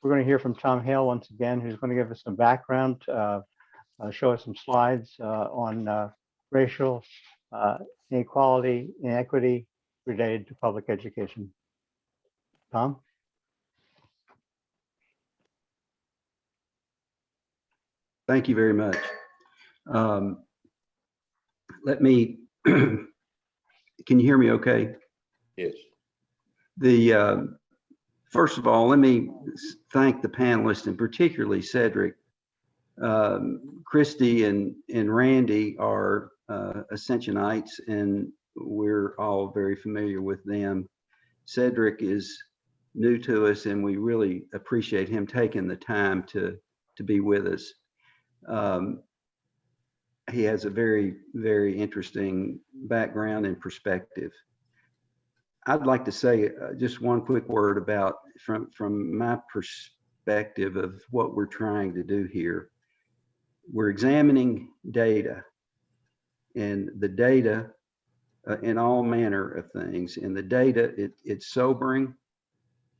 we're going to hear from Tom Hale once again, who's going to give us some background, show us some slides on racial inequality, inequity related to public education. Tom? Thank you very much. Let me, can you hear me okay? Yes. First of all, let me thank the panelists, and particularly Cedric. Kristy and Randy are Ascensionites, and we're all very familiar with them. Cedric is new to us, and we really appreciate him taking the time to be with us. He has a very, very interesting background and perspective. I'd like to say just one quick word about from my perspective of what we're trying to do here. We're examining data, and the data in all manner of things. And the data, it's sobering,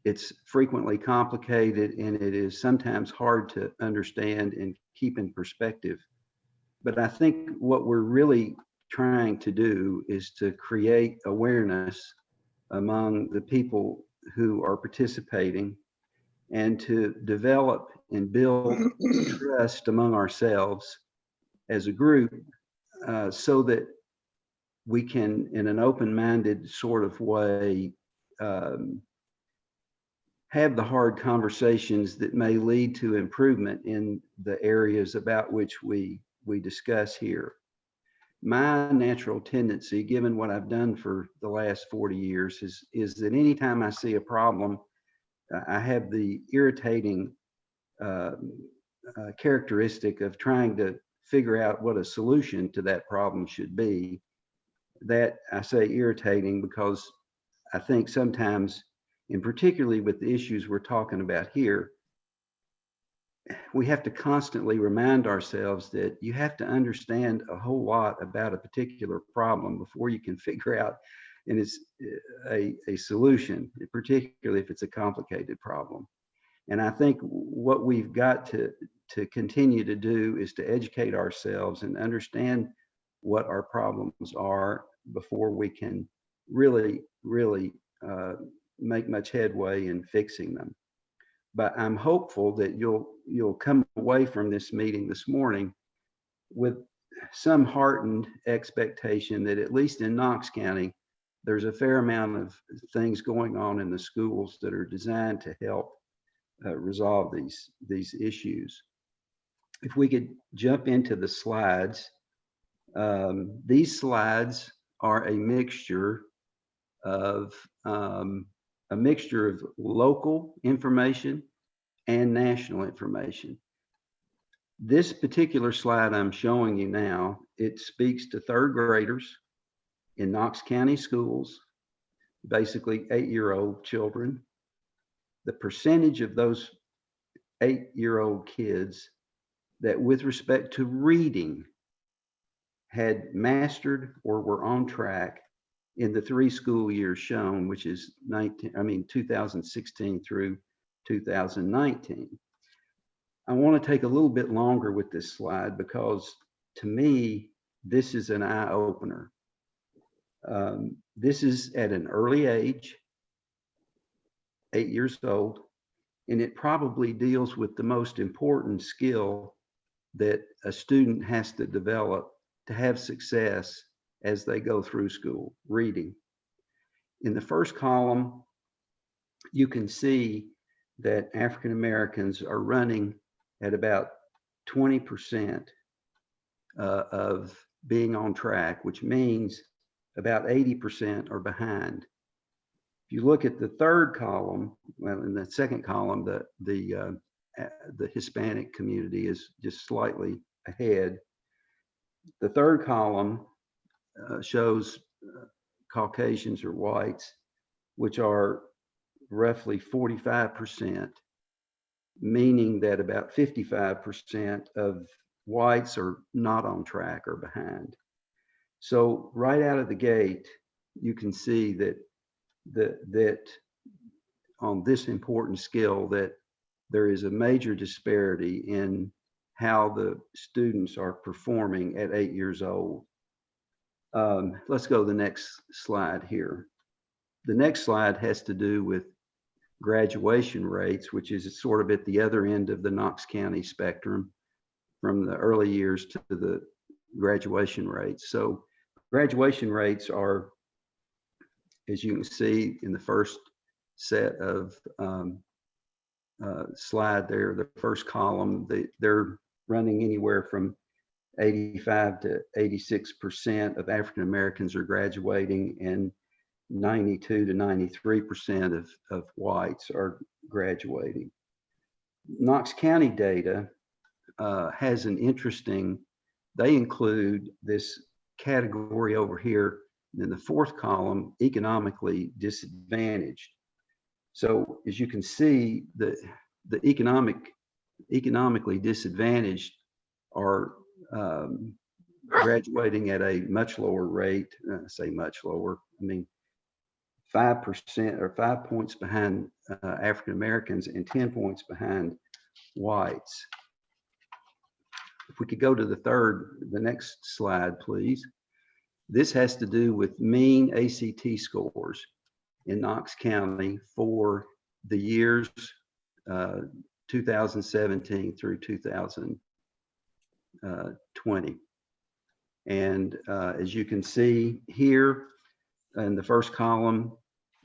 it's frequently complicated, and it is sometimes hard to understand and keep in perspective. But I think what we're really trying to do is to create awareness among the people who are participating, and to develop and build trust among ourselves as a group, so that we can, in an open-minded sort of way, have the hard conversations that may lead to improvement in the areas about which we discuss here. My natural tendency, given what I've done for the last 40 years, is that anytime I see a problem, I have the irritating characteristic of trying to figure out what a solution to that problem should be. That I say irritating because I think sometimes, and particularly with the issues we're talking about here, we have to constantly remind ourselves that you have to understand a whole lot about a particular problem before you can figure out, and it's a solution, particularly if it's a complicated problem. And I think what we've got to continue to do is to educate ourselves and understand what our problems are before we can really make much headway in fixing them. But I'm hopeful that you'll come away from this meeting this morning with some heartened expectation that at least in Knox County, there's a fair amount of things going on in the schools that are designed to help resolve these issues. If we could jump into the slides. These slides are a mixture of local information and national information. This particular slide I'm showing you now, it speaks to third graders in Knox County schools, basically 8-year-old children. The percentage of those 8-year-old kids that, with respect to reading, had mastered or were on track in the 3 school years shown, which is 2016 through 2019. I want to take a little bit longer with this slide because, to me, this is an eye-opener. This is at an early age, 8 years old, and it probably deals with the most important skill that a student has to develop to have success as they go through school: reading. In the first column, you can see that African Americans are running at about 20% of being on track, which means about 80% are behind. If you look at the third column, well, in the second column, the Hispanic community is just slightly ahead. The third column shows Caucasians or whites, which are roughly 45%, meaning that about 55% of whites are not on track or behind. So right out of the gate, you can see that on this important skill that there is a major disparity in how the students are performing at 8 years old. Let's go to the next slide here. The next slide has to do with graduation rates, which is sort of at the other end of the Knox County spectrum, from the early years to the graduation rates. So graduation rates are, as you can see in the first set of slide there, the first column, they're running anywhere from 85 to 86% of African Americans are graduating, and 92 to 93% of whites are graduating. Knox County data has an interesting, they include this category over here in the fourth column, economically disadvantaged. So as you can see, the economically disadvantaged are graduating at a much lower rate. I say much lower, I mean 5% or 5 points behind African Americans and 10 points behind whites. If we could go to the next slide, please. This has to do with mean ACT scores in Knox County for the years 2017 through 2020. And as you can see here in the first column,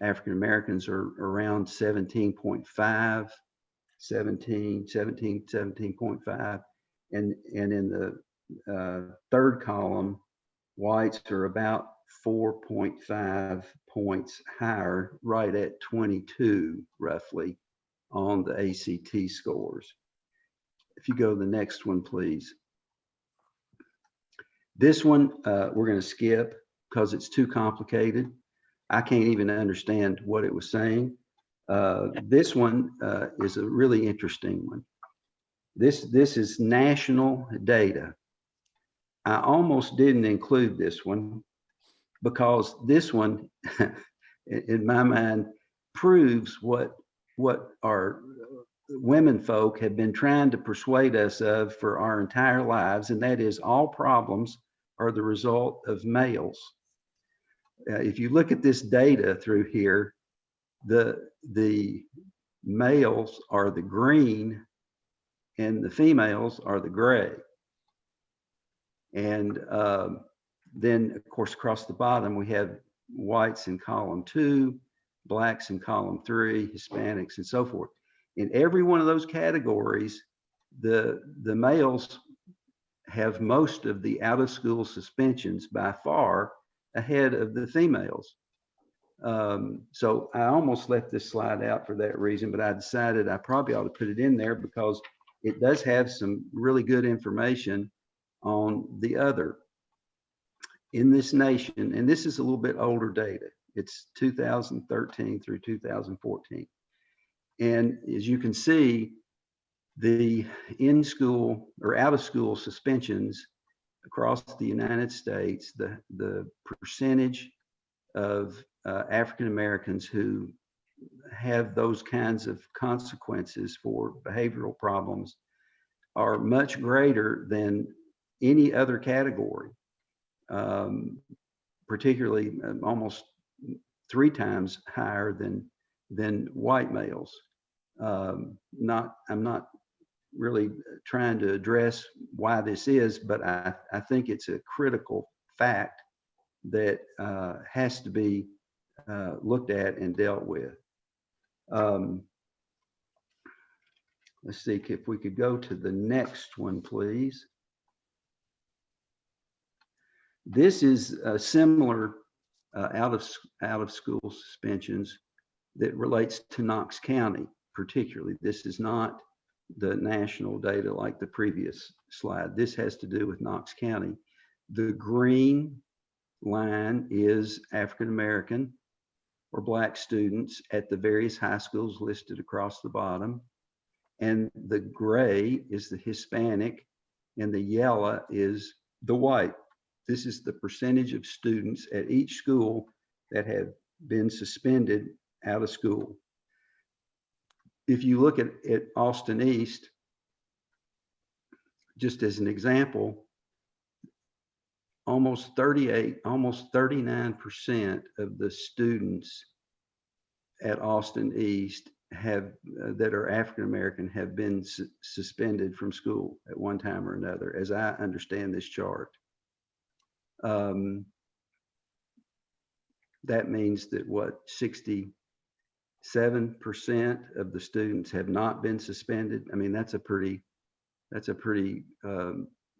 African Americans are around 17.5, 17.5. And in the third column, whites are about 4.5 points higher, right at 22 roughly on the ACT scores. If you go to the next one, please. This one we're going to skip because it's too complicated. I can't even understand what it was saying. This one is a really interesting one. This is national data. I almost didn't include this one because this one, in my mind, proves what our women folk have been trying to persuade us of for our entire lives, and that is all problems are the result of males. If you look at this data through here, the males are the green and the females are the gray. And then, of course, across the bottom, we have whites in column 2, blacks in column 3, Hispanics, and so forth. In every one of those categories, the males have most of the out-of-school suspensions by far ahead of the females. So I almost left this slide out for that reason, but I decided I probably ought to put it in there because it does have some really good information on the other. In this nation, and this is a little bit older data, it's 2013 through 2014. And as you can see, the in-school or out-of-school suspensions across the United States, the percentage of African Americans who have those kinds of consequences for behavioral problems are much greater than any other category, particularly almost 3 times higher than white males. I'm not really trying to address why this is, but I think it's a critical fact that has to be looked at and dealt with. Let's see if we could go to the next one, please. This is a similar out of school suspensions that relates to Knox County particularly. This is not the national data like the previous slide. This has to do with Knox County. The green line is African American or black students at the various high schools listed across the bottom. And the gray is the Hispanic and the yellow is the white. This is the percentage of students at each school that have been suspended out of school. if you look at Austin East, just as an example, almost 39% of the students at Austin East have that are African American have been suspended from school at one time or another, as I understand this chart. That means that what, 67% of the students have not been suspended. I mean, that's a pretty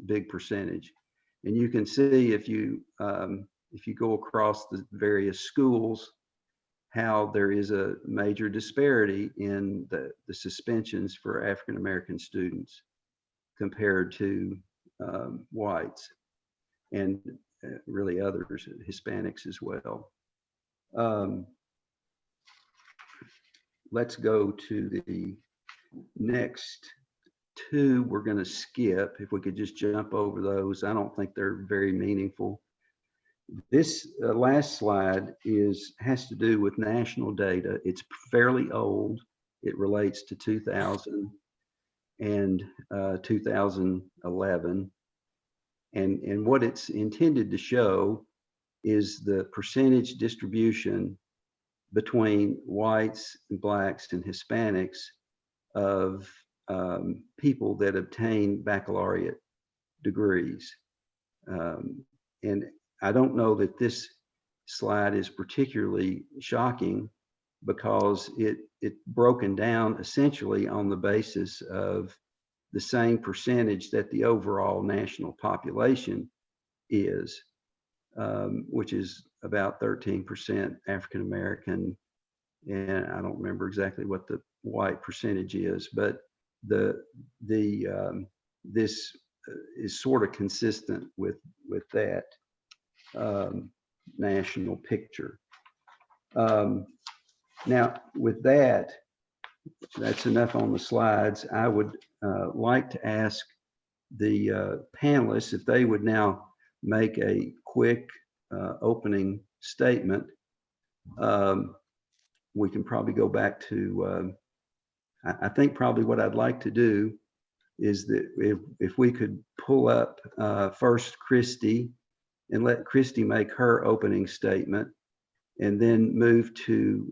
big percentage. And you can see if you go across the various schools, how there is a major disparity in the suspensions for African American students compared to whites, and really others, Hispanics as well. Let's go to the next two. We're going to skip. If we could just jump over those. I don't think they're very meaningful. This last slide has to do with national data. It's fairly old. It relates to 2000 and 2011. And what it's intended to show is the percentage distribution between whites and blacks and Hispanics of people that obtain baccalaureate degrees. And I don't know that this slide is particularly shocking, because it's broken down essentially on the basis of the same percentage that the overall national population is, which is about 13% African American, and I don't remember exactly what the white percentage is, but this is sort of consistent with that national picture. Now, with that's enough on the slides. I would like to ask the panelists if they would now make a quick opening statement. We can probably go back to, I think probably what I'd like to do is that if we could pull up first Kristy, and let Kristy make her opening statement, and then move to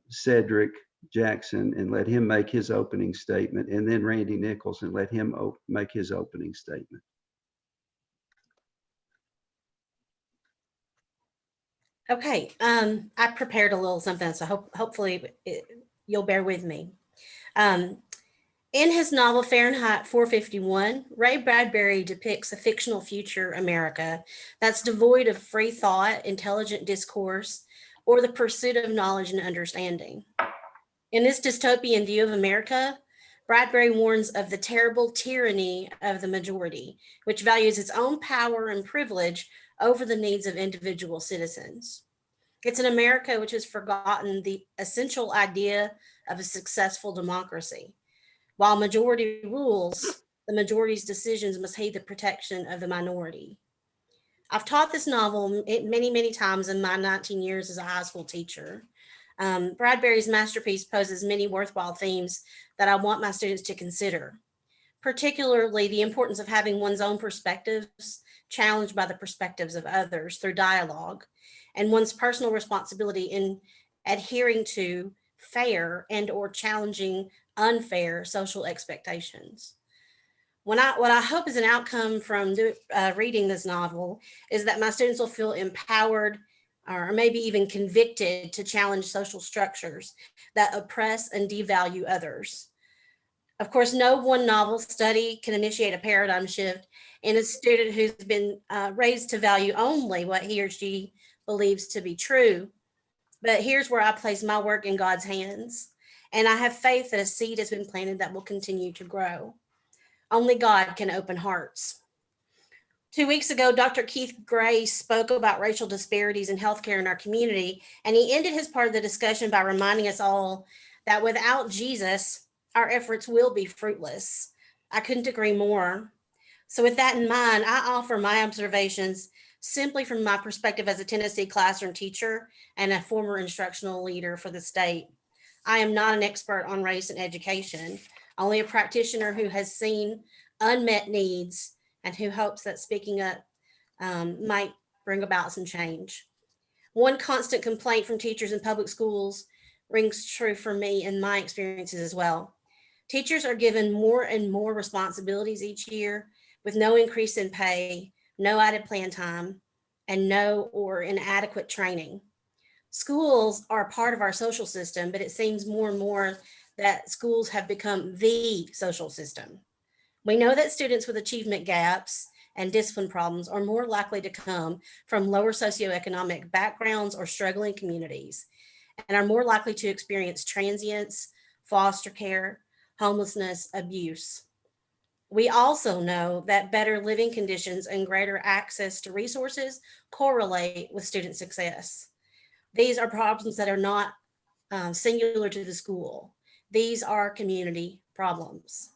Cedric Jackson and let him make his opening statement, and then Randy Nichols and let him make his opening statement. Okay, I prepared a little something, so hopefully you'll bear with me. In his novel Fahrenheit 451, Ray Bradbury depicts a fictional future America that's devoid of free thought, intelligent discourse, or the pursuit of knowledge and understanding. In this dystopian view of America, Bradbury warns of the terrible tyranny of the majority, which values its own power and privilege over the needs of individual citizens. It's an America which has forgotten the essential idea of a successful democracy. While majority rules, the majority's decisions must heed the protection of the minority. I've taught this novel many, many times in my 19 years as a high school teacher. Bradbury's masterpiece poses many worthwhile themes that I want my students to consider, particularly the importance of having one's own perspectives challenged by the perspectives of others through dialogue, and one's personal responsibility in adhering to fair and or challenging unfair social expectations. What I hope is an outcome from reading this novel is that my students will feel empowered, or maybe even convicted, to challenge social structures that oppress and devalue others. Of course, no one novel study can initiate a paradigm shift in a student who's been raised to value only what he or she believes to be true. But here's where I place my work in God's hands. And I have faith that a seed has been planted that will continue to grow. Only God can open hearts. 2 weeks ago, Dr. Keith Gray spoke about racial disparities in healthcare in our community, and he ended his part of the discussion by reminding us all that without Jesus, our efforts will be fruitless. I couldn't agree more. So with that in mind, I offer my observations simply from my perspective as a Tennessee classroom teacher and a former instructional leader for the state. I am not an expert on race and education, only a practitioner who has seen unmet needs and who hopes that speaking up might bring about some change. One constant complaint from teachers in public schools rings true for me and my experiences as well. Teachers are given more and more responsibilities each year with no increase in pay, no added plan time, and no or inadequate training. Schools are part of our social system, but it seems more and more that schools have become the social system. We know that students with achievement gaps and discipline problems are more likely to come from lower socioeconomic backgrounds or struggling communities and are more likely to experience transience, foster care, homelessness, abuse. We also know that better living conditions and greater access to resources correlate with student success. These are problems that are not singular to the school. These are community problems.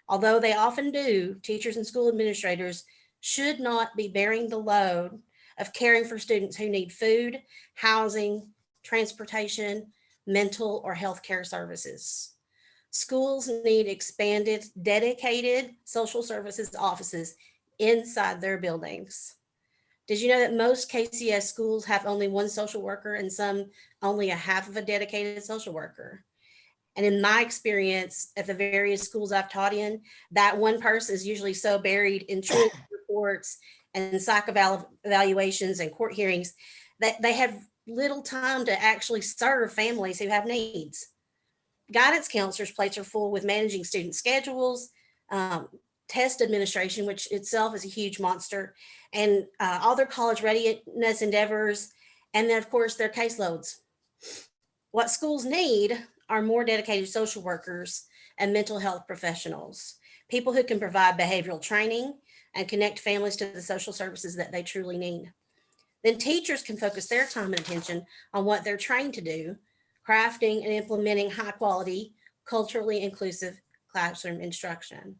Although they often do, teachers and school administrators should not be bearing the load of caring for students who need food, housing, transportation, mental, or healthcare services. Schools need expanded, dedicated social services offices inside their buildings. Did you know that most KCS schools have only one social worker and some only a half of a dedicated social worker? And in my experience at the various schools I've taught in, that one person is usually so buried in truant reports and psych evaluations and court hearings that they have little time to actually serve families who have needs. Guidance counselors' plates are full with managing student schedules, um, test administration, which itself is a huge monster, and all their college readiness endeavors, and then of course their caseloads. What schools need are more dedicated social workers and mental health professionals, people who can provide behavioral training and connect families to the social services that they truly need. Then teachers can focus their time and attention on what they're trained to do, crafting and implementing high quality, culturally inclusive classroom instruction.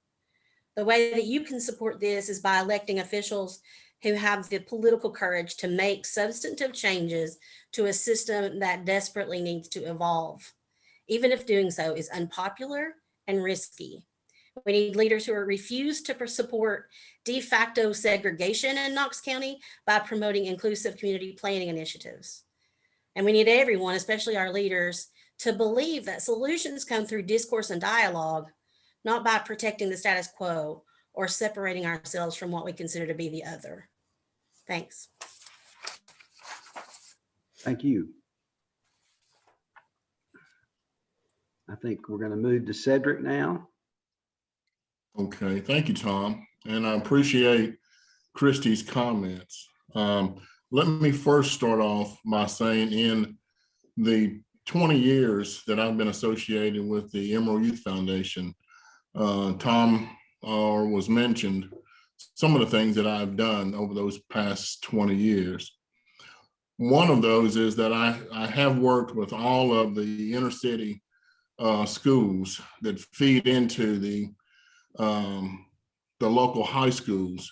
The way that you can support this is by electing officials who have the political courage to make substantive changes to a system that desperately needs to evolve, even if doing so is unpopular and risky. We need leaders who are refused to support de facto segregation in Knox County by promoting inclusive community planning initiatives. And we need everyone, especially our leaders, to believe that solutions come through discourse and dialogue, not by protecting the status quo or separating ourselves from what we consider to be the other. Thanks. Thank you. I think we're going to move to Cedric now. Okay, thank you, Tom. And I appreciate Kristy's comments. Let me first start off by saying in the 20 years that I've been associated with the Emerald Youth Foundation, Tom was mentioned some of the things that I've done over those past 20 years. One of those is that I have worked with all of the inner city schools that feed into the local high schools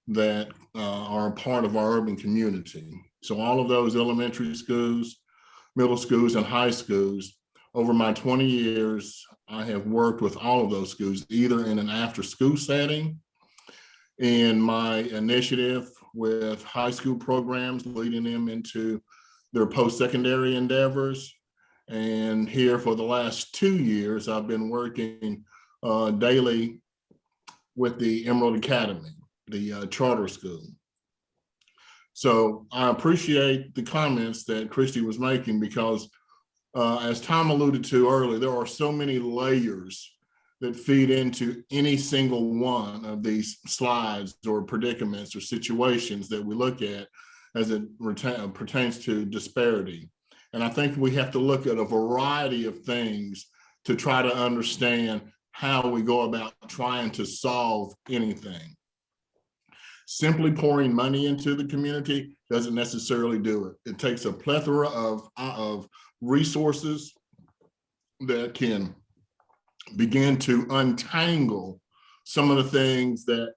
that are a part of our urban community. So all of those elementary schools, middle schools, and high schools, over my 20 years, I have worked with all of those schools, either in an after-school setting, in my initiative with high school programs, leading them into their post-secondary endeavors. And here for the last 2 years, I've been working daily with the Emerald Academy, the charter school. So I appreciate the comments that Kristy was making because as Tom alluded to earlier, there are so many layers that feed into any single one of these slides or predicaments or situations that we look at as it pertains to disparity. And I think we have to look at a variety of things to try to understand how we go about trying to solve anything. Simply pouring money into the community doesn't necessarily do it. It takes a plethora of resources that can begin to untangle some of the things that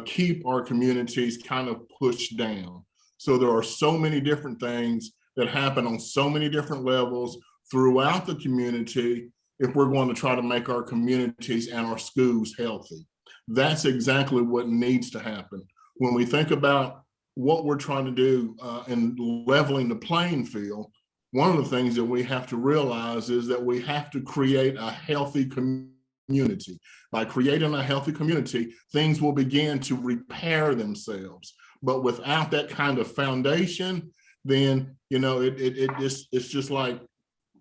keep our communities kind of pushed down. So there are so many different things that happen on so many different levels, throughout the community if we're going to try to make our communities and our schools healthy. That's exactly what needs to happen. When we think about what we're trying to do in leveling the playing field, one of the things that we have to realize is that we have to create a healthy community. By creating a healthy community, things will begin to repair themselves. But without that kind of foundation, then it's just like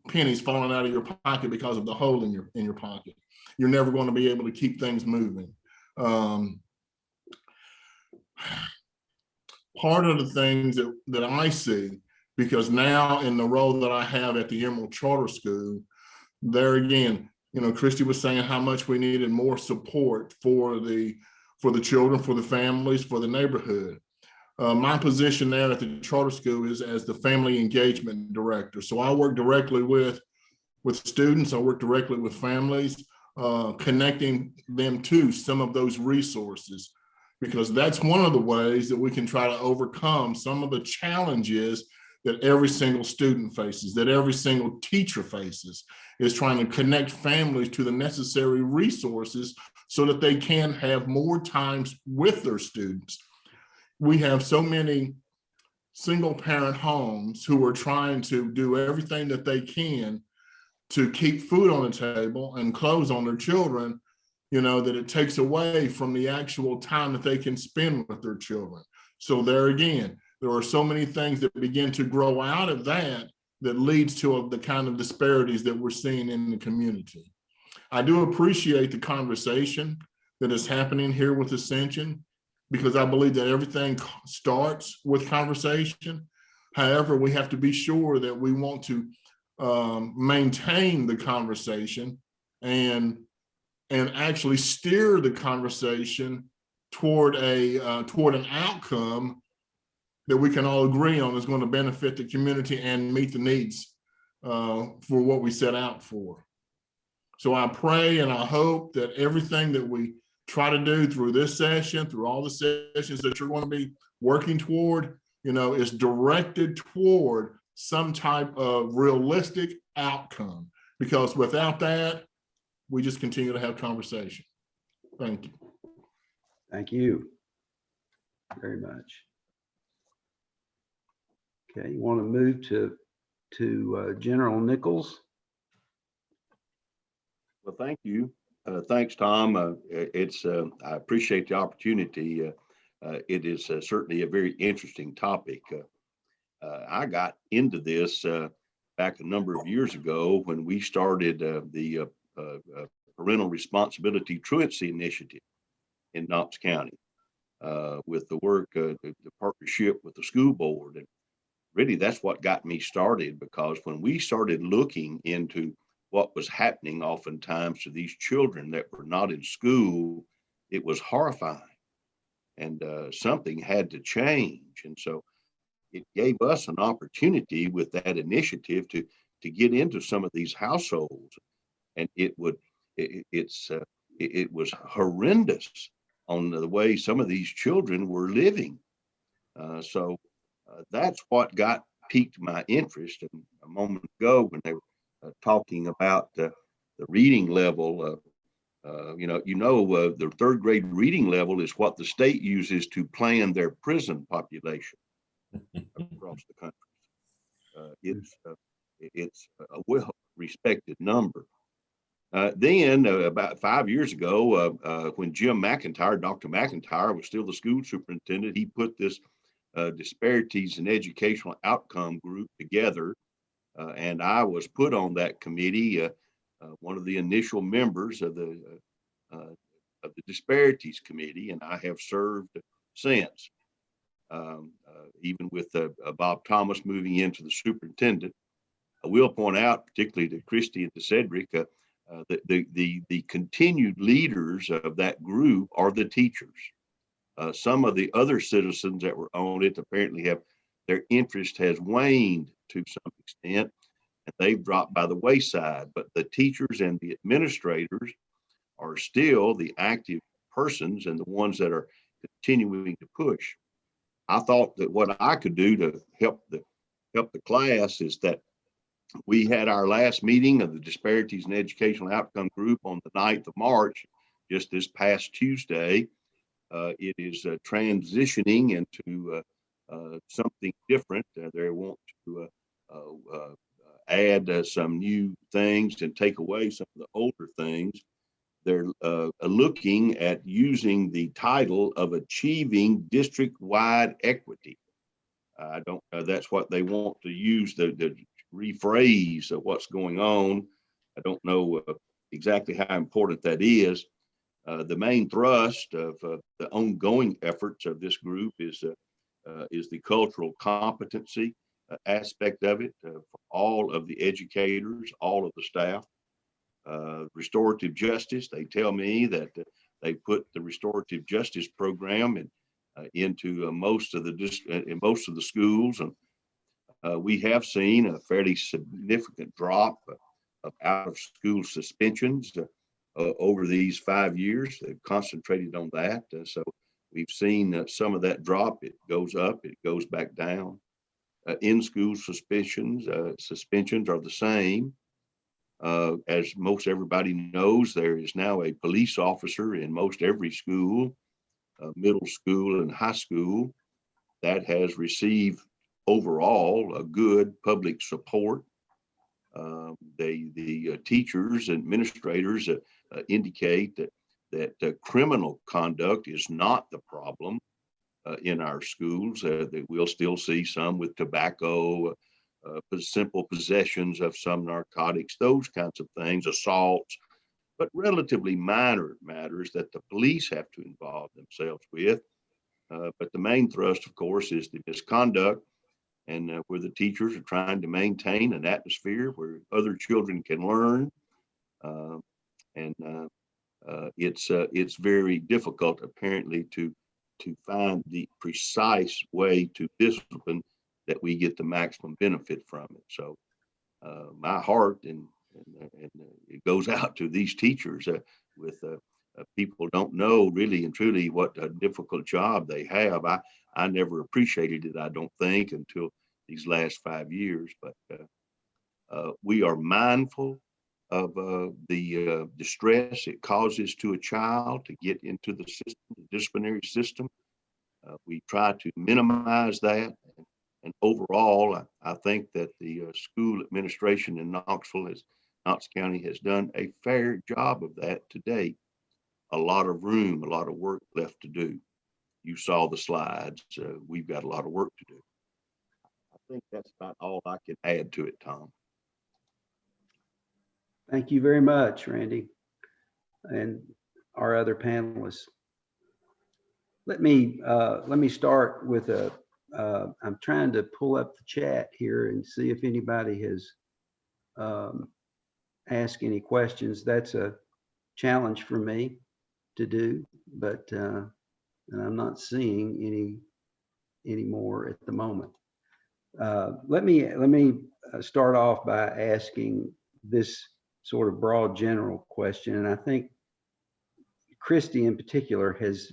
pennies falling out of your pocket because of the hole in your pocket. You're never going to be able to keep things moving. Part of the things that I see, because now in the role that I have at the Emerald Charter School, there again, Kristy was saying how much we needed more support for the children, for the families, for the neighborhood. My position there at the charter school is as the family engagement director. So I work directly with students. I work directly with families, connecting them to some of those resources, because that's one of the ways that we can try to overcome some of the challenges that every single student faces, that every single teacher faces, is trying to connect families to the necessary resources so that they can have more times with their students. We have so many single parent homes who are trying to do everything that they can to keep food on the table and clothes on their children, that it takes away from the actual time that they can spend with their children. So there again, there are so many things that begin to grow out of that leads to the kind of disparities that we're seeing in the community. I do appreciate the conversation that is happening here with Ascension, because I believe that everything starts with conversation. However, we have to be sure that we want to maintain the conversation and actually steer the conversation toward an outcome that we can all agree on is going to benefit the community and meet the needs for what we set out for. So I pray and I hope that everything that we try to do through this session, through all the sessions that you're going to be working toward, is directed toward some type of realistic outcome. Because without that, we just continue to have conversation. Thank you. Thank you very much. Okay, you want to move to General Nichols? Well, thank you. Thanks, Tom. I appreciate the opportunity. It is certainly a very interesting topic. I got into this back a number of years ago when we started the Parental Responsibility Truancy Initiative in Knox County with the work, the partnership with the school board. And really, that's what got me started, because when we started looking into what was happening oftentimes to these children that were not in school, it was horrifying, and something had to change. And so it gave us an opportunity with that initiative to get into some of these households, and it was horrendous on the way some of these children were living. So that's what piqued my interest. And a moment ago, when they were talking about the reading level, the third grade reading level is what the state uses to plan their prison population across the country. It's a well-respected number. Then about 5 years ago, when Dr. McIntyre was still the school superintendent, he put this Disparities in Educational Outcome group together. And I was put on that committee, one of the initial members of the Disparities Committee, and I have served since, even with Bob Thomas moving into the superintendent. I will point out, particularly to Kristy and to Cedric, the continued leaders of that group are the teachers. Some of the other citizens that were on it apparently their interest has waned to some extent, and they've dropped by the wayside. But the teachers and the administrators are still the active persons and the ones that are continuing to push. I thought that what I could do to help the class is that We had our last meeting of the Disparities in Educational Outcome Group on the 9th of March, just this past Tuesday. It is transitioning into something different. They want to add some new things and take away some of the older things. They're looking at using the title of Achieving District-Wide Equity. I don't know, that's what they want to use, the rephrase of what's going on. I don't know exactly how important that is. The main thrust of the ongoing efforts of this group is the cultural competency aspect of it for all of the educators, all of the staff. Restorative justice, they tell me that they put the restorative justice program into most of the schools, and we have seen a fairly significant drop of out-of-school suspensions over these 5 years. They've concentrated on that, so we've seen some of that drop. It goes up, it goes back down. In-school suspensions are the same. As most everybody knows, there is now a police officer in most every school, middle school and high school, that has received overall a good public support. The teachers and administrators indicate that criminal conduct is not the problem in our schools. That we'll still see some with tobacco, simple possessions of some narcotics, those kinds of things, assaults, but relatively minor matters that the police have to involve themselves with. But the main thrust, of course, is the misconduct, and where the teachers are trying to maintain an atmosphere where other children can learn. It's very difficult, apparently, to find the precise way to discipline that we get the maximum benefit from it. So my heart and it goes out to these teachers with people don't know really and truly what a difficult job they have. I never appreciated it, I don't think, until these last 5 years, but we are mindful of the distress it causes to a child to get into the system, the disciplinary system. We try to minimize that. And overall, I think that the school administration in Knox County has done a fair job of that to date. A lot of room, a lot of work left to do. You saw the slides. We've got a lot of work to do. I think that's about all I can add to it, Tom. Thank you very much, Randy, and our other panelists. Let me start with I'm trying to pull up the chat here and see if anybody has asked any questions. That's a challenge for me to do, but and I'm not seeing any more at the moment. Let me start off by asking this sort of broad general question, and I think Kristy in particular has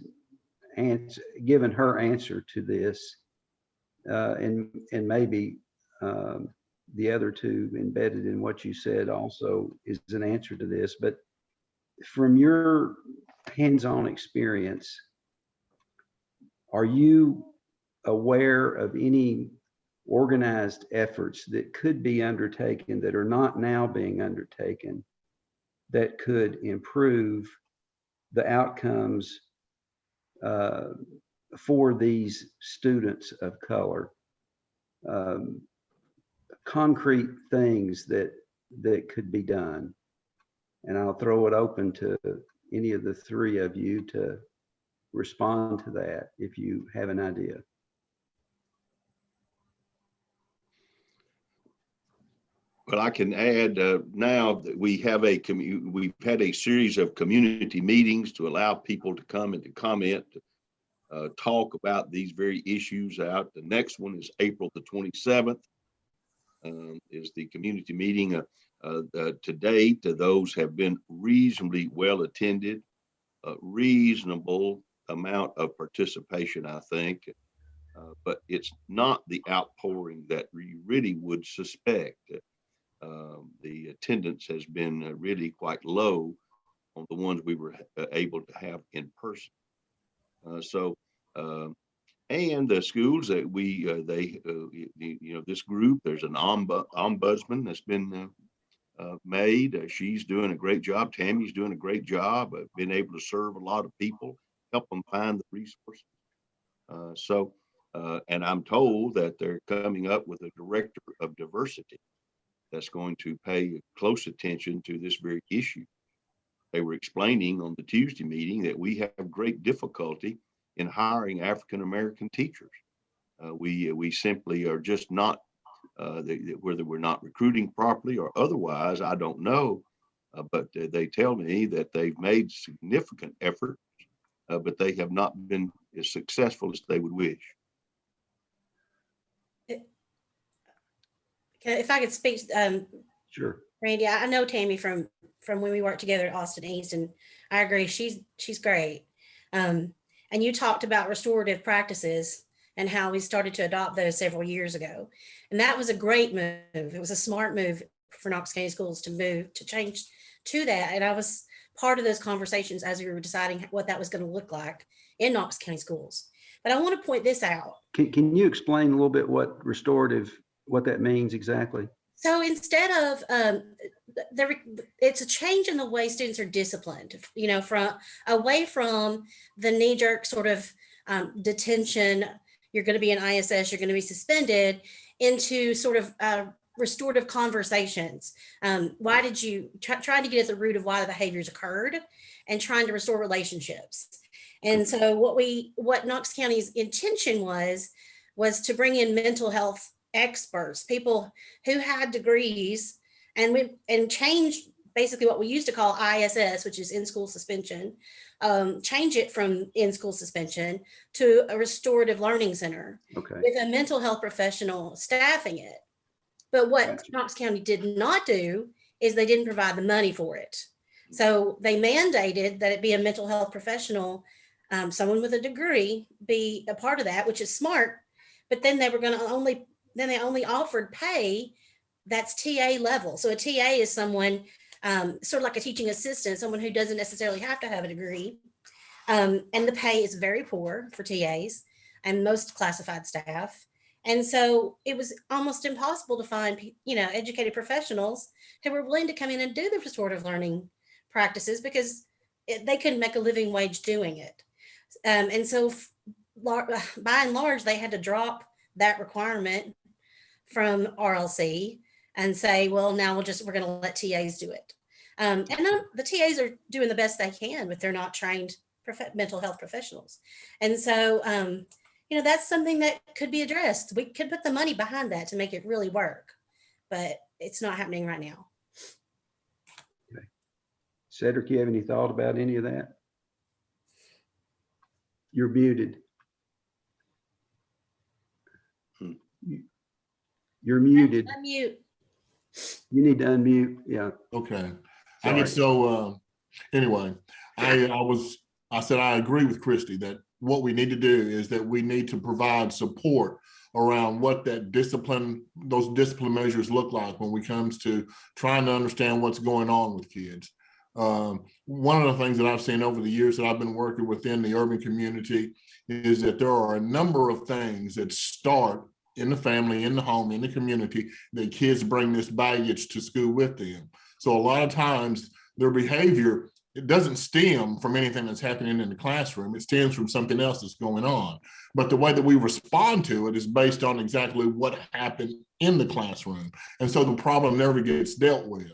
given her answer to this, and maybe the other two embedded in what you said also is an answer to this. But from your hands-on experience, are you aware of any organized efforts that could be undertaken that are not now being undertaken that could improve the outcomes for these students of color? Concrete things that could be done. And I'll throw it open to any of the three of you to respond to that if you have an idea. Well, I can add now that we've had a series of community meetings to allow people to come and to comment, talk about these very issues out. The next one is April the 27th, is the community meeting. To date, those have been reasonably well attended, a reasonable amount of participation, I think, but it's not the outpouring that we really would suspect. the attendance has been really quite low on the ones we were able to have in person. And the schools that this group, there's an ombudsman that's been made. She's doing a great job. Tammy's doing a great job of being able to serve a lot of people, help them find the resources. And I'm told that they're coming up with a director of diversity that's going to pay close attention to this very issue. They were explaining on the Tuesday meeting that we have great difficulty in hiring African-American teachers. We simply are just not, whether we're not recruiting properly or otherwise, I don't know. But they tell me that they've made significant effort, but they have not been as successful as they would wish. If I could speak, Sure. Randy, I know Tammy from when we worked together at Austin East, and I agree, she's great. And you talked about restorative practices and how we started to adopt those several years ago. And that was a great move. It was a smart move for Knox County Schools to change to that. And I was part of those conversations as we were deciding what that was going to look like in Knox County Schools. But I want to point this out. Can you explain a little bit what that means exactly? So instead of, it's a change in the way students are disciplined, from away from the knee-jerk sort of detention, you're going to be in ISS, you're going to be suspended, into sort of restorative conversations. Why did you trying to get at the root of why the behaviors occurred and trying to restore relationships? And so what Knox County's intention was to bring in mental health experts, people who had degrees, and change basically what we used to call ISS, which is in-school suspension, change it from in-school suspension to a restorative learning center, okay, with a mental health professional staffing it. But what Gotcha. Knox County did not do is they didn't provide the money for it. So they mandated that it be a mental health professional, someone with a degree, be a part of that, which is smart. But then they were going to they only offered pay that's TA level. So a TA is someone sort of like a teaching assistant, someone who doesn't necessarily have to have a degree. And the pay is very poor for TAs and most classified staff. And so it was almost impossible to find, educated professionals who were willing to come in and do the restorative learning practices because they couldn't make a living wage doing it. And so by and large, they had to drop that requirement from RLC and say, well, now we're going to let TAs do it. And the TAs are doing the best they can, but they're not trained mental health professionals. And so, that's something that could be addressed. We could put the money behind that to make it really work, but it's not happening right now. Okay. Cedric, you have any thought about any of that? You're muted. You're muted. Unmute. You need to unmute. Yeah. Okay. Sorry. Anyway, I said I agree with Kristy that what we need to do is that we need to provide support around what those discipline measures look like when it comes to trying to understand what's going on with kids. One of the things that I've seen over the years that I've been working within the urban community is that there are a number of things that start in the family, in the home, in the community, that kids bring this baggage to school with them. So a lot of times their behavior, it doesn't stem from anything that's happening in the classroom. It stems from something else that's going on. But the way that we respond to it is based on exactly what happened in the classroom. And so the problem never gets dealt with.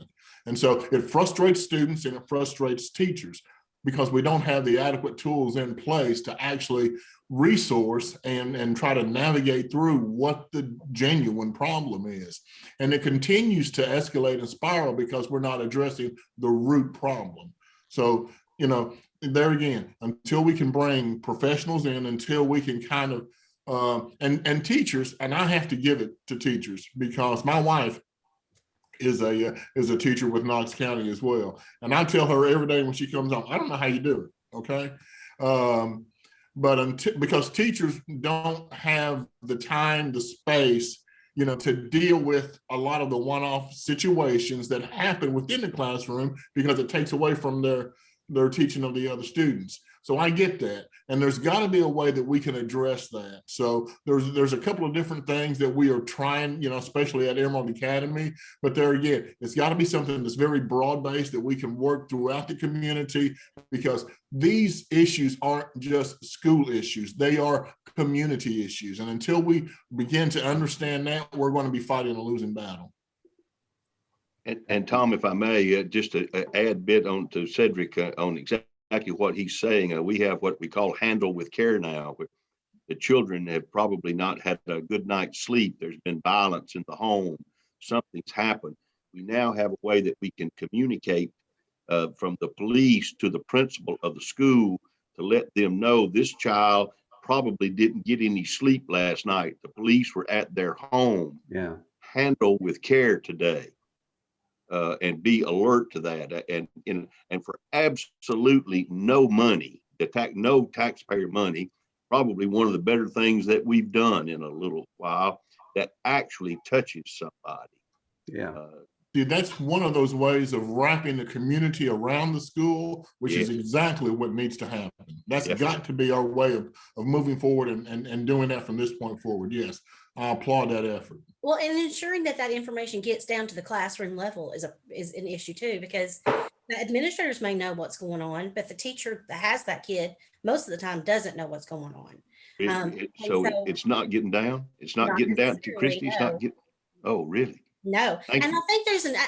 And so it frustrates students and it frustrates teachers because we don't have the adequate tools in place to actually resource and try to navigate through what the genuine problem is. And it continues to escalate and spiral because we're not addressing the root problem. So, there again, until we can bring professionals in, until we can kind of, and teachers, and I have to give it to teachers because my wife is a teacher with Knox County as well. And I tell her every day when she comes home, I don't know how you do it, okay? But because teachers don't have the time, the space, to deal with a lot of the one-off situations that happen within the classroom because it takes away from their teaching of the other students. So I get that. And there's got to be a way that we can address that. So there's a couple of different things that we are trying, especially at Emerald Academy. But there again, it's got to be something that's very broad-based that we can work throughout the community, because these issues aren't just school issues. They are community issues. And until we begin to understand that, we're going to be fighting a losing battle. And Tom, if I may, just to add a bit on to Cedric on exactly what he's saying, we have what we call handle with care now. The children have probably not had a good night's sleep. There's been violence in the home. Something's happened. We now have a way that we can communicate from the police to the principal of the school to let them know this child probably didn't get any sleep last night. The police were at their home. Yeah. Handle with care today. And be alert to that, and for absolutely no money, no taxpayer money, probably one of the better things that we've done in a little while that actually touches somebody. Yeah. See, that's one of those ways of wrapping the community around the school, which is exactly what needs to happen. That's got to be our way of moving forward and doing that from this point forward. Yes, I applaud that effort. Well, and ensuring that information gets down to the classroom level is an issue too, because the administrators may know what's going on, but the teacher that has that kid most of the time doesn't know what's going on. So it's not getting down. It's not getting down to Kristy. It's not getting. Oh, really? No. Thank and you.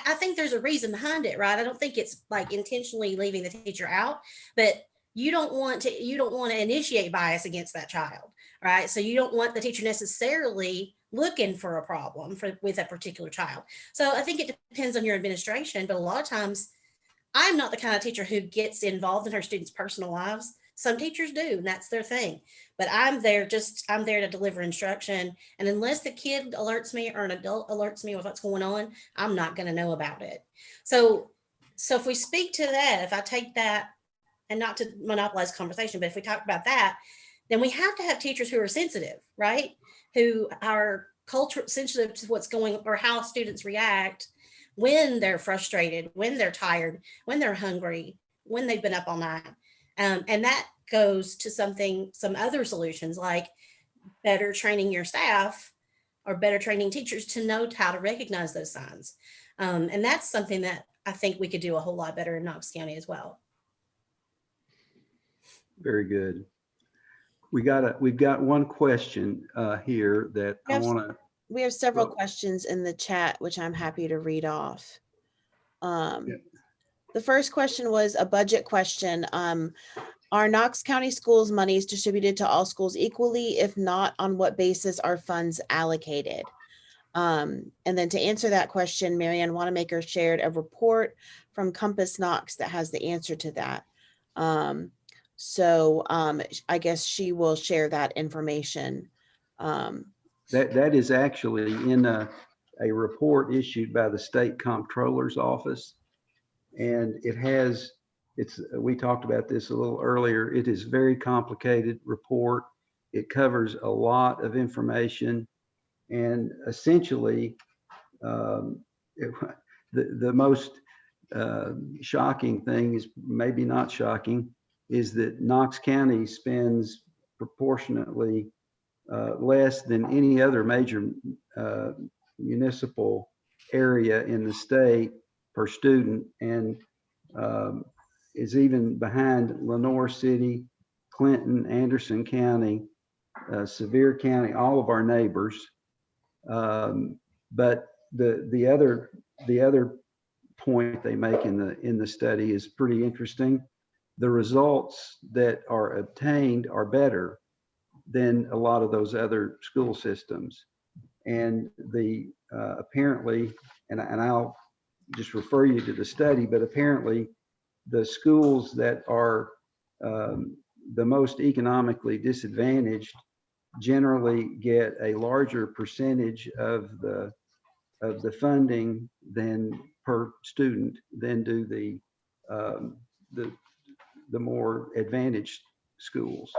I think there's a reason behind it, right? I don't think it's like intentionally leaving the teacher out, but you don't want to initiate bias against that child, right? So you don't want the teacher necessarily looking for a problem with a particular child. So I think it depends on your administration, but a lot of times I'm not the kind of teacher who gets involved in her students' personal lives. Some teachers do, and that's their thing. But I'm there to deliver instruction. And unless the kid alerts me or an adult alerts me of what's going on, I'm not going to know about it. So if we speak to that, if I take that, and not to monopolize conversation, but if we talk about that, then we have to have teachers who are sensitive, right? Who are sensitive to what's going or how students react when they're frustrated, when they're tired, when they're hungry, when they've been up all night. And that goes to some other solutions like better training your staff or better training teachers to know how to recognize those signs. And that's something that I think we could do a whole lot better in Knox County as well. Very good. We've got one question here that I want to. We have several questions in the chat, which I'm happy to read off. The first question was a budget question. Are Knox County Schools monies distributed to all schools equally? If not, on what basis are funds allocated? And then to answer that question, Marianne Wanamaker shared a report from Compass Knox that has the answer to that. So I guess she will share that information. That is actually in a report issued by the State Comptroller's Office. And we talked about this a little earlier. It is a very complicated report. It covers a lot of information. And essentially, the most shocking thing is, maybe not shocking, is that Knox County spends proportionately less than any other major municipal area in the state per student, and is even behind Lenoir City, Clinton, Anderson County, Sevier County, all of our neighbors. But the other point they make in the study is pretty interesting. The results that are obtained are better than a lot of those other school systems. And apparently, and I'll just refer you to the study, but apparently the schools that are the most economically disadvantaged generally get a larger percentage of the funding than per student than do the more advantaged schools.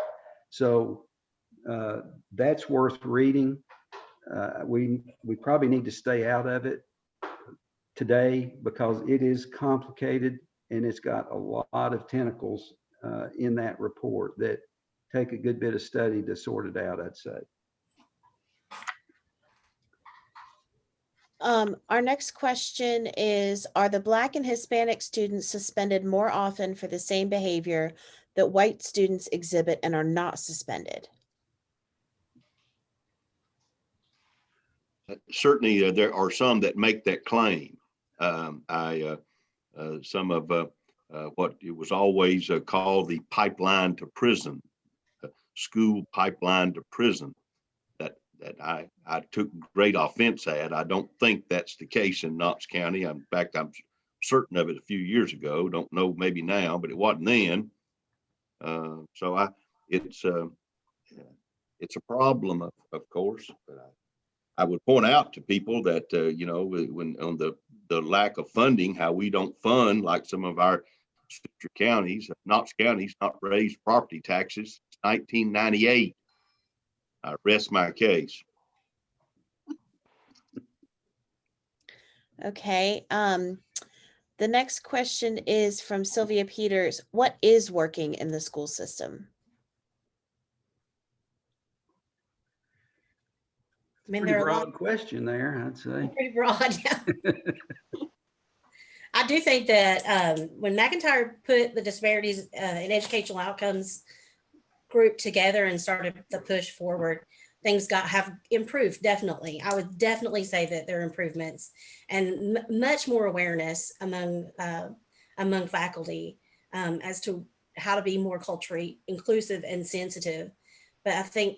So that's worth reading. we probably need to stay out of it today because it is complicated and it's got a lot of tentacles in that report that take a good bit of study to sort it out, I'd say. Our next question is, are the Black and Hispanic students suspended more often for the same behavior that white students exhibit and are not suspended? Certainly, there are some that make that claim. Some of what it was always called the pipeline to prison, school pipeline to prison, that I took great offense at. I don't think that's the case in Knox County. In fact, I'm certain of it a few years ago. Don't know maybe now, but it wasn't then. So it's a problem, of course. But I would point out to people that when on the lack of funding, how we don't fund like some of our sister counties. Knox County's not raised property taxes since 1998. I rest my case. Okay. The next question is from Sylvia Peters. What is working in the school system? I mean, Pretty there are a broad lot, question there, I'd say. pretty broad. Yeah. I do think that when McIntyre put the Disparities in Educational Outcomes group together and started the push forward, things have improved. Definitely, I would definitely say that there are improvements and much more awareness among faculty as to how to be more culturally inclusive and sensitive. But I think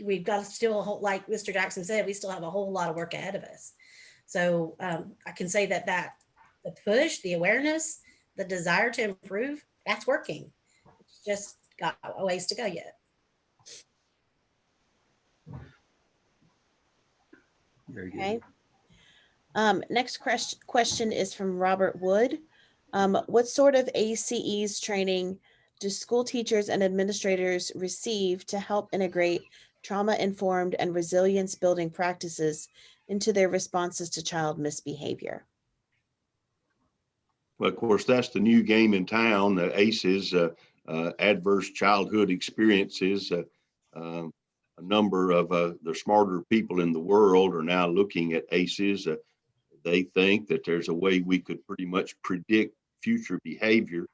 we've got still a whole, like Mr. Jackson said, we still have a whole lot of work ahead of us. So I can say that the push, the awareness, the desire to improve, that's working. It's just got a ways to go yet. Very good. Okay. Next question is from Robert Wood. What sort of ACEs training do school teachers and administrators receive to help integrate trauma-informed and resilience-building practices into their responses to child misbehavior? Well, of course, that's the new game in town, the ACEs, adverse childhood experiences. A number of the smarter people in the world are now looking at ACEs. They think that there's a way we could pretty much predict future behavior.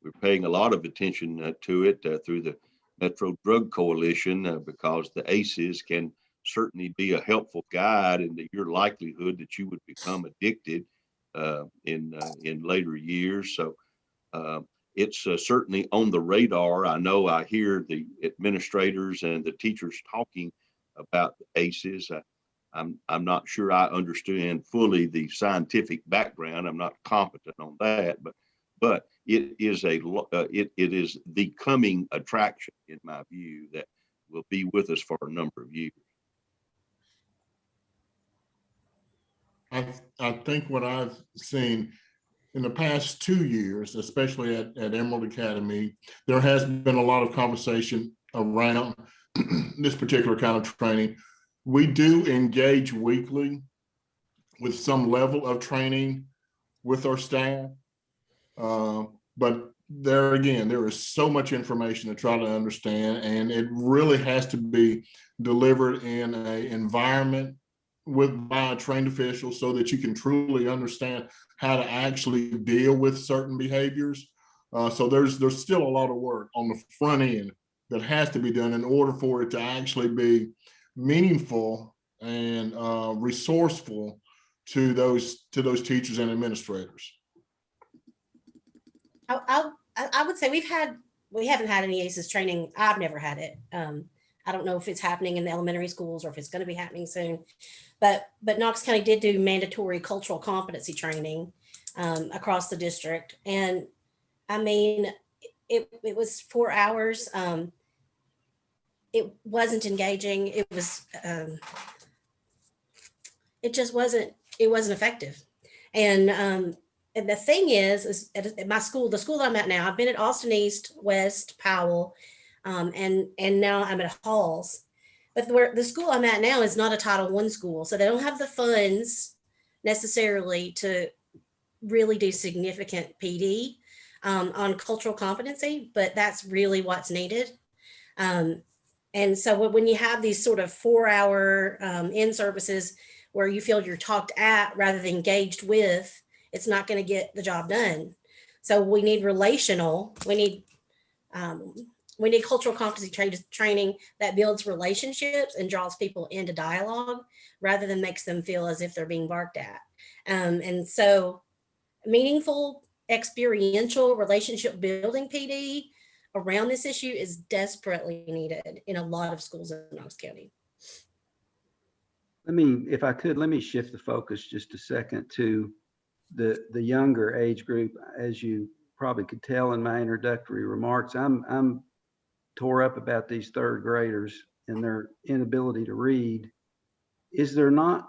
We're paying a lot of attention to it through the Metro Drug Coalition because the ACEs can certainly be a helpful guide into your likelihood that you would become addicted in later years. So it's certainly on the radar. I know I hear the administrators and the teachers talking about the ACEs. I'm not sure I understand fully the scientific background. I'm not competent on that, but it is it is the coming attraction, in my view, that will be with us for a number of years. I think what I've seen in the past 2 years, especially at Emerald Academy, there has been a lot of conversation around this particular kind of training. We do engage weekly with some level of training with our staff. But there again, there is so much information to try to understand, and it really has to be delivered in an environment by a trained official so that you can truly understand how to actually deal with certain behaviors. So there's still a lot of work on the front end that has to be done in order for it to actually be meaningful and resourceful to those teachers and administrators. I would say we haven't had any ACEs training. I've never had it. I don't know if it's happening in the elementary schools or if it's going to be happening soon, but Knox County did do mandatory cultural competency training across the district. And I mean, it was 4 hours. It wasn't engaging. It was, it just wasn't effective. And the thing is at my school, the school that I'm at now, I've been at Austin East, West, Powell, and now I'm at Halls. But where the school I'm at now is not a Title I school, so they don't have the funds necessarily to really do significant PD on cultural competency, but that's really what's needed. And so when you have these sort of 4-hour in services where you feel you're talked at rather than engaged with, it's not going to get the job done. So we need relational, we need cultural competency training that builds relationships and draws people into dialogue rather than makes them feel as if they're being barked at. And so meaningful, experiential relationship building PD around this issue is desperately needed in a lot of schools in Knox County. If I could, let me shift the focus just a second to the younger age group. As you probably could tell in my introductory remarks, I'm tore up about these third graders and their inability to read. Is there not,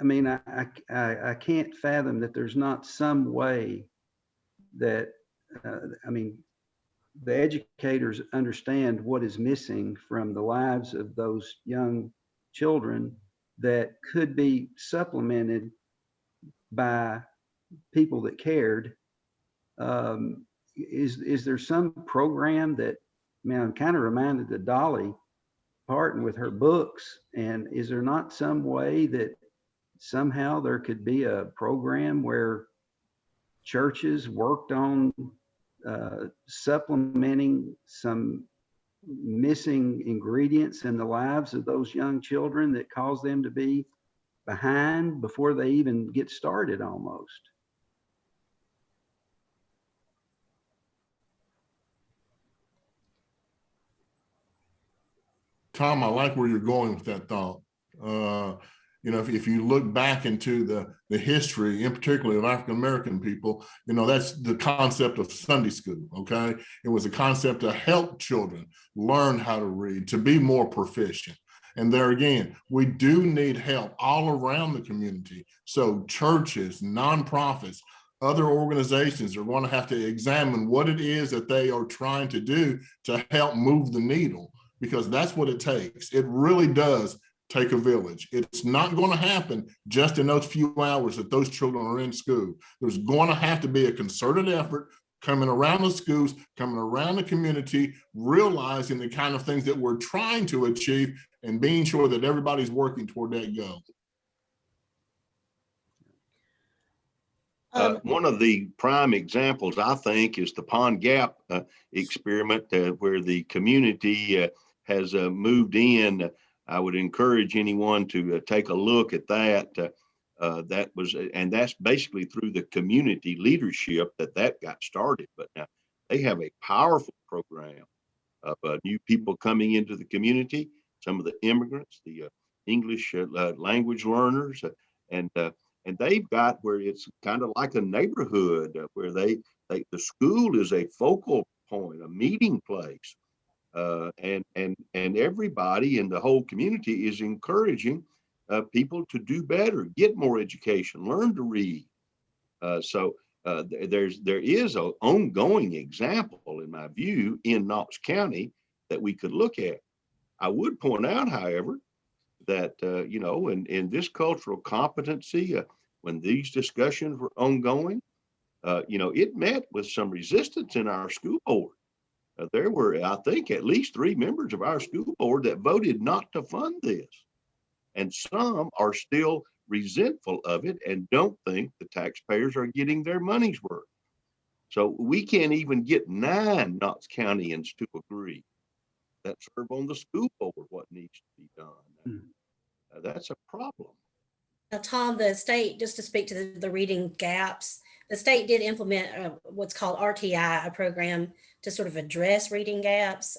I can't fathom that there's not some way that, the educators understand what is missing from the lives of those young children that could be supplemented by people that cared. Is there some program that, I'm kind of reminded of Dolly Parton with her books, and is there not some way that somehow there could be a program where churches worked on supplementing some missing ingredients in the lives of those young children that cause them to be behind before they even get started almost? Tom, I like where you're going with that thought. If you look back into the history, in particular of African-American people, that's the concept of Sunday school, okay? It was a concept to help children learn how to read, to be more proficient. And there again, we do need help all around the community. So churches, nonprofits, other organizations are going to have to examine what it is that they are trying to do to help move the needle, because that's what it takes. It really does take a village. It's not going to happen just in those few hours that those children are in school. There's going to have to be a concerted effort coming around the schools, coming around the community, realizing the kind of things that we're trying to achieve and being sure that everybody's working toward that goal. One of the prime examples, I think, is the Pond Gap experiment where the community has moved in. I would encourage anyone to take a look at that. And that's basically through the community leadership that got started. But now they have a powerful program of new people coming into the community, some of the immigrants, the English language learners, and they've got where it's kind of like a neighborhood where the school is a focal point, a meeting place. And everybody in the whole community is encouraging people to do better, get more education, learn to read. So there is an ongoing example, in my view, in Knox County that we could look at. I would point out, however, that in this cultural competency, when these discussions were ongoing, it met with some resistance in our school board. There were, I think, at least 3 members of our school board that voted not to fund this. And some are still resentful of it and don't think the taxpayers are getting their money's worth. So we can't even get 9 Knox Countyans to agree that serve on the school board what needs to be done. That's a problem. Now, Tom, the state, just to speak to the reading gaps, the state did implement what's called RTI, a program to sort of address reading gaps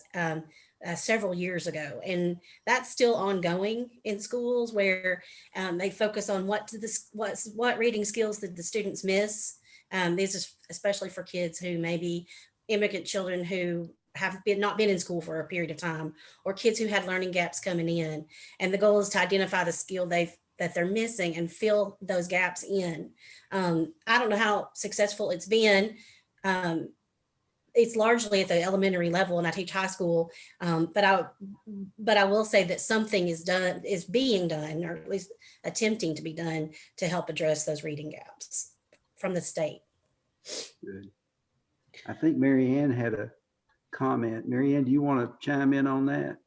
several years ago. And that's still ongoing in schools where they focus on what reading skills did the students miss. These are especially for kids who may be immigrant children who have not been in school for a period of time, or kids who had learning gaps coming in. And the goal is to identify the skill that they're missing and fill those gaps in. I don't know how successful it's been. it's largely at the elementary level, and I teach high school. But I will say that something is being done, or at least attempting to be done, to help address those reading gaps from the state. Good. I think Mary Ann had a comment. Mary Ann, do you want to chime in on that?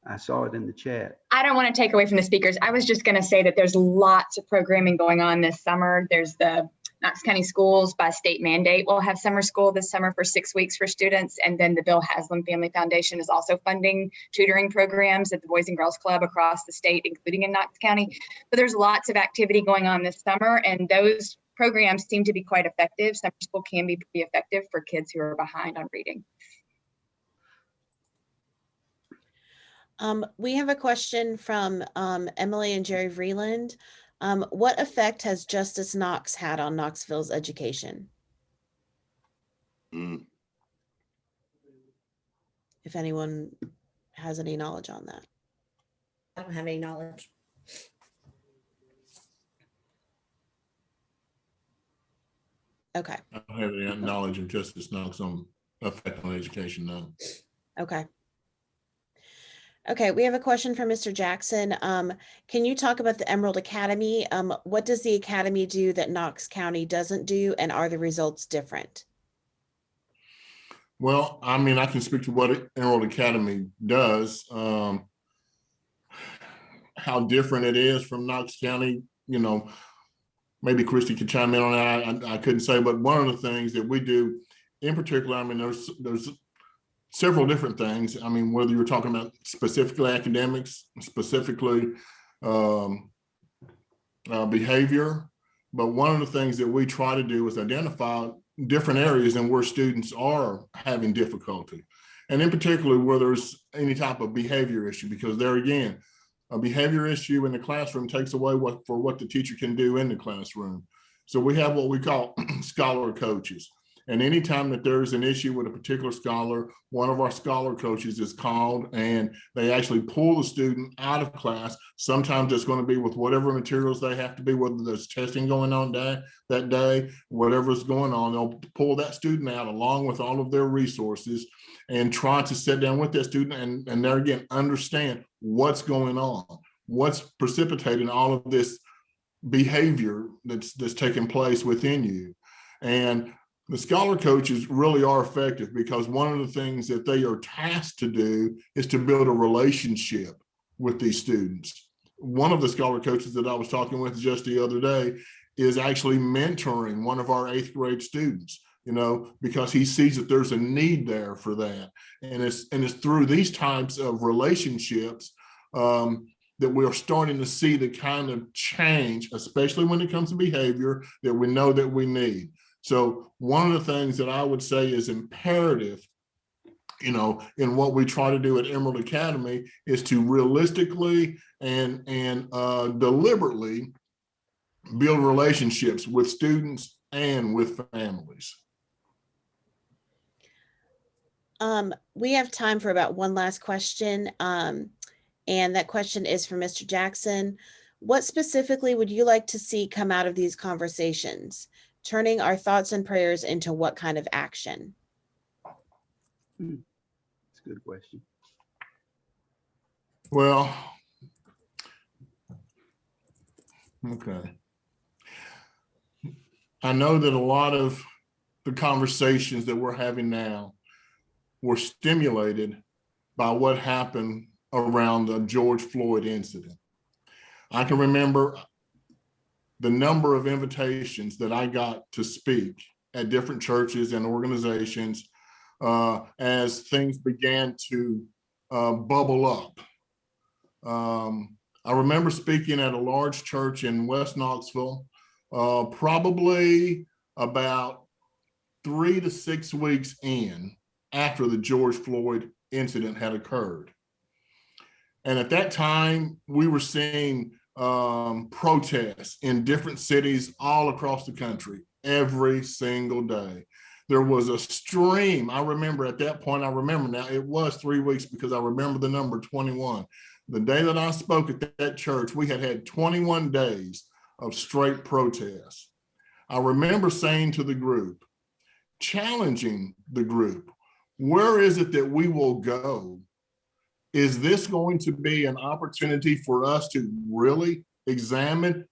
I saw it in the chat. I don't want to take away from the speakers. I was just going to say that there's lots of programming going on this summer. There's the Knox County Schools by state mandate will have summer school this summer for 6 weeks for students. And then the Bill Haslam Family Foundation is also funding tutoring programs at the Boys and Girls Club across the state, including in Knox County. But there's lots of activity going on this summer, and those programs seem to be quite effective. Summer school can be pretty effective for kids who are behind on reading. We have a question from Emily and Jerry Vreeland. What effect has Justice Knox had on Knoxville's education? If anyone has any knowledge on that. I don't have any knowledge. Okay. I don't have any knowledge of Justice Knox on effect on education, no. Okay. Okay, we have a question from Mr. Jackson. Can you talk about the Emerald Academy? What does the academy do that Knox County doesn't do, and are the results different? Well, I mean, I can speak to what Emerald Academy does. How different it is from Knox County, you know, maybe Kristy could chime in on that. I couldn't say, but one of the things that we do in particular, I mean, there's several different things. I mean, whether you're talking about specifically academics, specifically behavior, but one of the things that we try to do is identify different areas in where students are having difficulty. And in particular, where there's any type of behavior issue, because there again, a behavior issue in the classroom takes away what the teacher can do in the classroom. So we have what we call scholar coaches. And anytime that there's an issue with a particular scholar, one of our scholar coaches is called, and they actually pull the student out of class. Sometimes it's going to be with whatever materials they have to be, whether there's testing going on that day, whatever's going on, they'll pull that student out along with all of their resources and try to sit down with that student and there again, understand what's going on, what's precipitating all of this behavior that's taking place within you. And the scholar coaches really are effective because one of the things that they are tasked to do is to build a relationship with these students. One of the scholar coaches that I was talking with just the other day is actually mentoring one of our 8th grade students, you know, because he sees that there's a need there for that. And it's through these types of relationships that we are starting to see the kind of change, especially when it comes to behavior, that we know that we need. So one of the things that I would say is imperative, you know, in what we try to do at Emerald Academy is to realistically and deliberately build relationships with students and with families. We have time for about one last question. And that question is from Mr. Jackson. What specifically would you like to see come out of these conversations? Turning our thoughts and prayers into what kind of action? That's a good question. Well, okay. I know that a lot of the conversations that we're having now were stimulated by what happened around the George Floyd incident. I can remember the number of invitations that I got to speak at different churches and organizations as things began to bubble up. I remember speaking at a large church in West Knoxville, probably about 3 to 6 weeks in after the George Floyd incident had occurred. And at that time, we were seeing protests in different cities all across the country every single day. There was a stream. I remember at that point, now it was 3 weeks because I remember the number 21. The day that I spoke at that church, we had 21 days of straight protests. I remember saying to the group, challenging the group. Where is it that we will go? Is this going to be an opportunity for us to really examine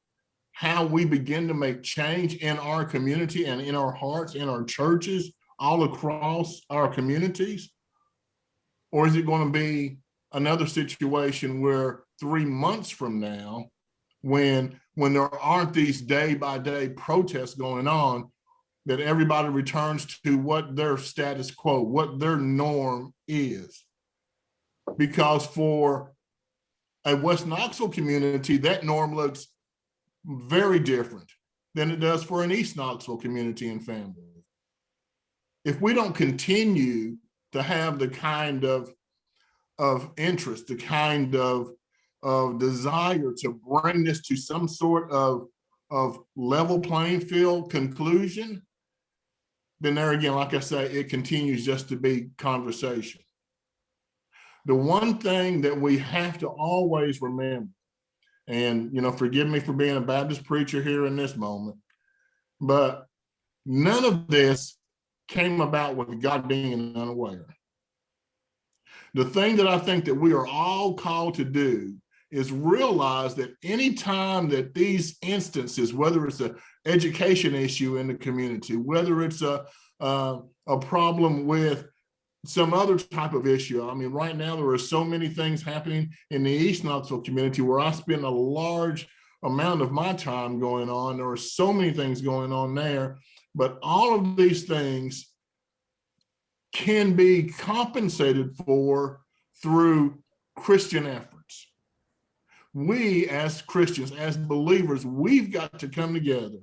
how we begin to make change in our community and in our hearts, in our churches, all across our communities? Or is it going to be another situation where 3 months from now, when there aren't these day-by-day protests going on, that everybody returns to what their status quo, what their norm is? Because for a West Knoxville community, that norm looks very different than it does for an East Knoxville community and family. If we don't continue to have the kind of interest, the kind of desire to bring this to some sort of level playing field conclusion, then there again, like I say, it continues just to be conversation. The one thing that we have to always remember, and forgive me for being a Baptist preacher here in this moment, but none of this came about with God being unaware. The thing that I think that we are all called to do is realize that any time that these instances, whether it's an education issue in the community, whether it's a problem with some other type of issue. I mean, right now there are so many things happening in the East Knoxville community where I spend a large amount of my time going on. There are so many things going on there, but all of these things can be compensated for through Christian efforts. We as Christians, as believers, we've got to come together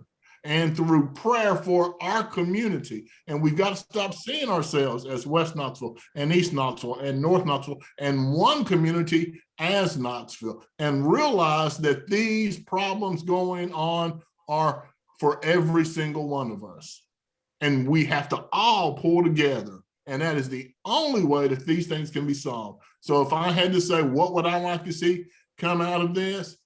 and through prayer for our community. And we've got to stop seeing ourselves as West Knoxville and East Knoxville and North Knoxville and one community as Knoxville, and realize that these problems going on are for every single one of us. And we have to all pull together. And that is the only way that these things can be solved. So if I had to say, what would I like to see come out of this?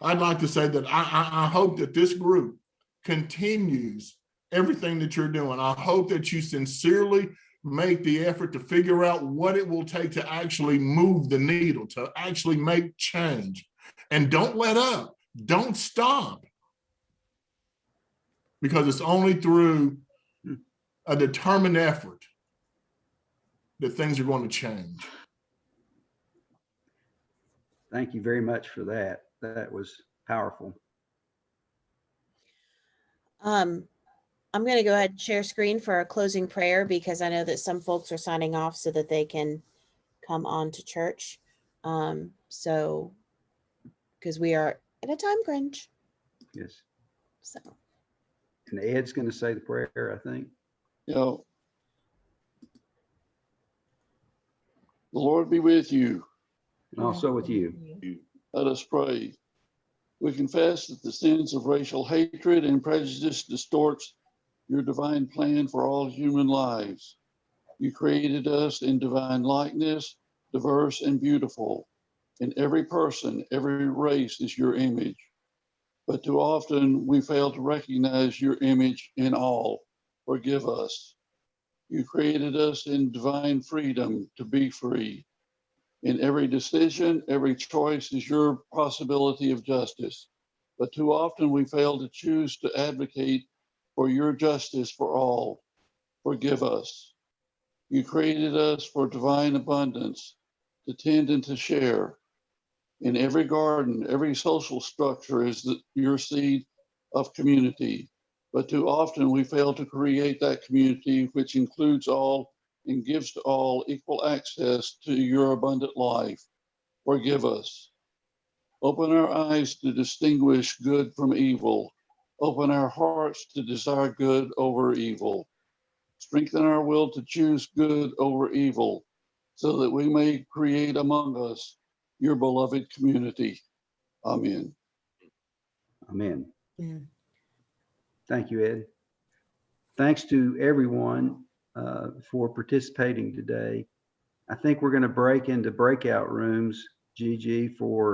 I'd like to say that I hope that this group continues everything that you're doing. I hope that you sincerely make the effort to figure out what it will take to actually move the needle, to actually make change. And don't let up, don't stop. Because it's only through a determined effort that things are going to change. Thank you very much for that. That was powerful. I'm going to go ahead and share screen for a closing prayer because I know that some folks are signing off so that they can come on to church. So, because we are at a time crunch. Yes. So. And Ed's going to say the prayer, I think. The Lord be with you. And also with you. Let us pray. We confess that the sins of racial hatred and prejudice distorts your divine plan for all human lives. You created us in divine likeness, diverse and beautiful. In every person, every race is your image. But too often we fail to recognize your image in all. Forgive us. You created us in divine freedom to be free. In every decision, every choice is your possibility of justice. But too often we fail to choose to advocate for your justice for all. Forgive us. You created us for divine abundance, to tend and to share. In every garden, every social structure is your seed of community. But too often we fail to create that community which includes all and gives to all equal access to your abundant life. Forgive us. Open our eyes to distinguish good from evil. Open our hearts to desire good over evil. Strengthen our will to choose good over evil, so that we may create among us your beloved community. Amen. Amen. Yeah. Thank you, Ed. Thanks to everyone for participating today. I think we're going to break into breakout rooms, Gigi, for